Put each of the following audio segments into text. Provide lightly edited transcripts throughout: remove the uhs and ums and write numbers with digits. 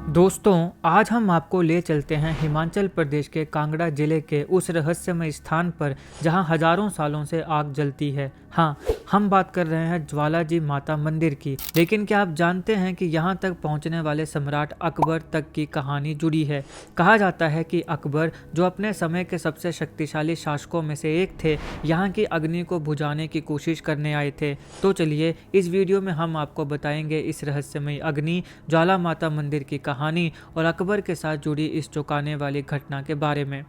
दोस्तों, आज हम आपको ले चलते हैं हिमाचल प्रदेश के कांगड़ा जिले के उस रहस्यमय स्थान पर जहां हजारों सालों से आग जलती है। हाँ, हम बात कर रहे हैं ज्वालाजी माता मंदिर की। लेकिन क्या आप जानते हैं कि यहां तक पहुंचने वाले सम्राट अकबर तक की कहानी जुड़ी है। कहा जाता है कि अकबर, जो अपने समय के सबसे शक्तिशाली शासकों में से एक थे, यहाँ की अग्नि को बुझाने की कोशिश करने आए थे। तो चलिए, इस वीडियो में हम आपको बताएंगे इस रहस्यमय अग्नि, ज्वाला माता मंदिर की कहानी और अकबर के साथ जुड़ी इस चौंकाने वाली घटना के बारे में।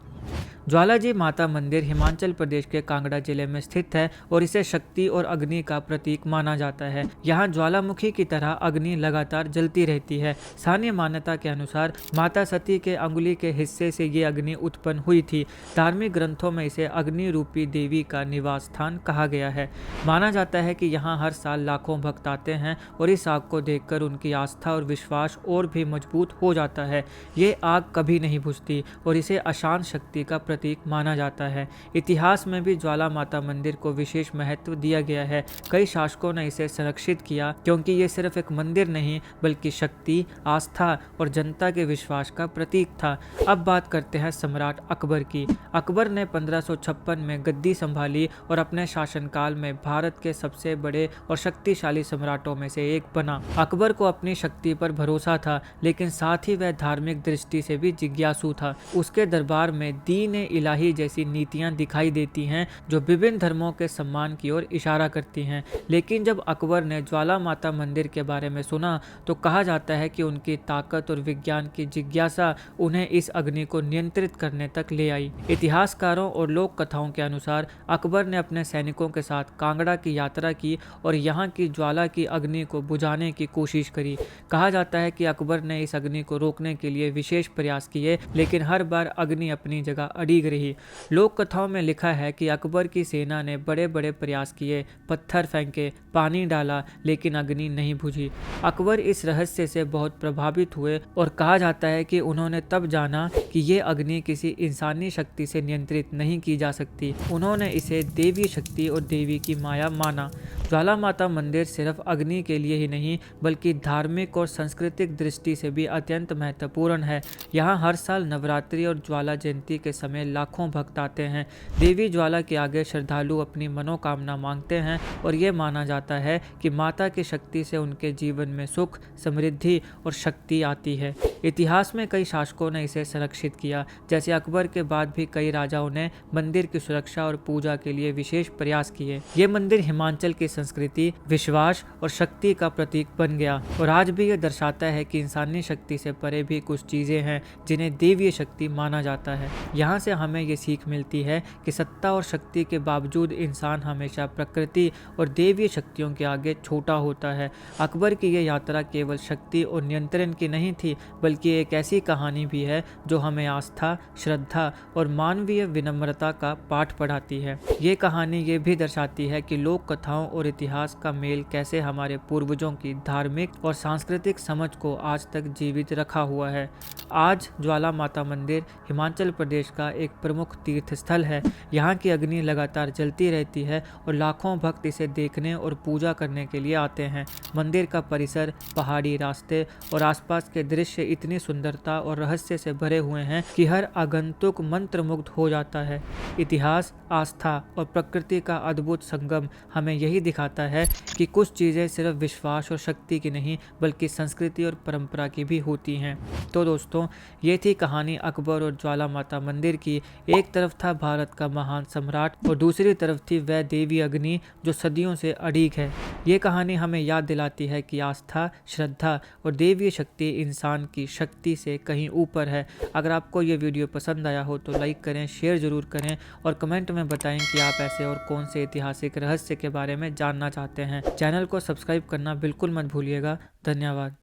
ज्वालाजी माता मंदिर हिमाचल प्रदेश के कांगड़ा जिले में स्थित है और इसे शक्ति और अग्नि का प्रतीक माना जाता है। यहाँ ज्वालामुखी की तरह अग्नि लगातार जलती रहती है। स्थानीय मान्यता के अनुसार माता सती के अंगुली के हिस्से से ये अग्नि उत्पन्न हुई थी। धार्मिक ग्रंथों में इसे अग्नि रूपी देवी का निवास स्थान कहा गया है। माना जाता है कि यहाँ हर साल लाखों भक्त आते हैं और इस आग को देखकर उनकी आस्था और विश्वास और भी मजबूत हो जाता है। ये आग कभी नहीं बुझती और इसे अशांत शक्ति का प्रतीक माना जाता है। इतिहास में भी ज्वाला माता मंदिर को विशेष महत्व दिया गया है। कई शासकों ने इसे संरक्षित किया क्योंकि ये सिर्फ एक मंदिर नहीं बल्कि शक्ति, आस्था और जनता के विश्वास का प्रतीक था। अब बात करते हैं सम्राट अकबर की। अकबर ने 1556 में गद्दी संभाली और अपने शासनकाल में भारत के सबसे बड़े और शक्तिशाली सम्राटों में से एक बना। अकबर को अपनी शक्ति पर भरोसा था, लेकिन साथ ही वह धार्मिक दृष्टि से भी जिज्ञासु था। उसके दरबार में दीन इलाही जैसी नीतियां दिखाई देती हैं जो विभिन्न धर्मों के सम्मान की ओर इशारा करती हैं। लेकिन जब अकबर ने ज्वाला माता मंदिर के बारे में सुना तो कहा जाता है कि उनकी ताकत और विज्ञान की जिज्ञासा उन्हें इस अग्नि को नियंत्रित करने तक ले आई। इतिहासकारों और लोक कथाओं के अनुसार अकबर ने अपने सैनिकों के साथ कांगड़ा की यात्रा की और यहाँ की ज्वाला की अग्नि को बुझाने की कोशिश करी। कहा जाता है कि अकबर ने इस अग्नि को रोकने के लिए विशेष प्रयास किए, लेकिन हर बार अग्नि अपनी जगह अड़िग रही। लोक कथाओं में लिखा है कि अकबर की सेना ने बड़े बड़े प्रयास किए, पत्थर फेंके, पानी डाला, लेकिन अग्नि नहीं बुझी। अकबर इस रहस्य से बहुत प्रभावित हुए और कहा जाता है कि उन्होंने तब जाना कि ये अग्नि किसी इंसानी शक्ति से नियंत्रित नहीं की जा सकती। उन्होंने इसे देवी शक्ति और देवी की माया माना। ज्वाला माता मंदिर सिर्फ अग्नि के लिए ही नहीं बल्कि धार्मिक और सांस्कृतिक दृष्टि से भी अत्यंत महत्वपूर्ण है। यहाँ हर साल नवरात्रि और ज्वाला जयंती के समय लाखों भक्त आते हैं। देवी ज्वाला के आगे श्रद्धालु अपनी मनोकामना मांगते हैं और ये माना जाता है कि माता की शक्ति से उनके जीवन में सुख, समृद्धि और शक्ति आती है। इतिहास में कई शासकों ने इसे संरक्षित किया, जैसे अकबर के बाद भी कई राजाओं ने मंदिर की सुरक्षा और पूजा के लिए विशेष प्रयास किए। ये मंदिर हिमाचल की संस्कृति, विश्वास और शक्ति का प्रतीक बन गया और आज भी ये दर्शाता है कि इंसानी शक्ति से परे भी कुछ चीजें हैं जिन्हें देवीय शक्ति माना जाता है। यहाँ से हमें ये सीख मिलती है कि सत्ता और शक्ति के बावजूद इंसान हमेशा प्रकृति और देवीय शक्तियों के आगे छोटा होता है। अकबर की ये यात्रा केवल शक्ति और नियंत्रण की नहीं थी बल्कि एक ऐसी कहानी भी है जो हमें आस्था, श्रद्धा और मानवीय विनम्रता का पाठ पढ़ाती है। ये कहानी ये भी दर्शाती है कि लोक कथाओं और इतिहास का मेल कैसे हमारे पूर्वजों की धार्मिक और सांस्कृतिक समझ को आज तक जीवित रखा हुआ है। आज ज्वाला माता मंदिर हिमाचल प्रदेश का एक प्रमुख तीर्थ स्थल है। यहाँ की अग्नि लगातार जलती रहती है और लाखों भक्त इसे देखने और पूजा करने के लिए आते हैं। मंदिर का परिसर, पहाड़ी रास्ते और आसपास के दृश्य इतनी सुंदरता और रहस्य से भरे हुए हैं कि हर आगंतुक मंत्रमुग्ध हो जाता है। इतिहास, आस्था और प्रकृति का अद्भुत संगम हमें यही दिखाता है कि कुछ चीज़ें सिर्फ विश्वास और शक्ति की नहीं बल्कि संस्कृति और परंपरा की भी होती हैं। तो दोस्तों, ये थी कहानी अकबर और ज्वाला माता मंदिर की। एक तरफ था भारत का महान सम्राट और दूसरी तरफ थी वह देवी अग्नि जो सदियों से अड़िग है। ये कहानी हमें याद दिलाती है कि आस्था, श्रद्धा और देवी शक्ति इंसान की शक्ति से कहीं ऊपर है। अगर आपको ये वीडियो पसंद आया हो तो लाइक करें, शेयर ज़रूर करें और कमेंट में बताएं कि आप ऐसे और कौन से ऐतिहासिक रहस्य के बारे में जानना चाहते हैं। चैनल को सब्सक्राइब करना बिल्कुल मत भूलिएगा। धन्यवाद।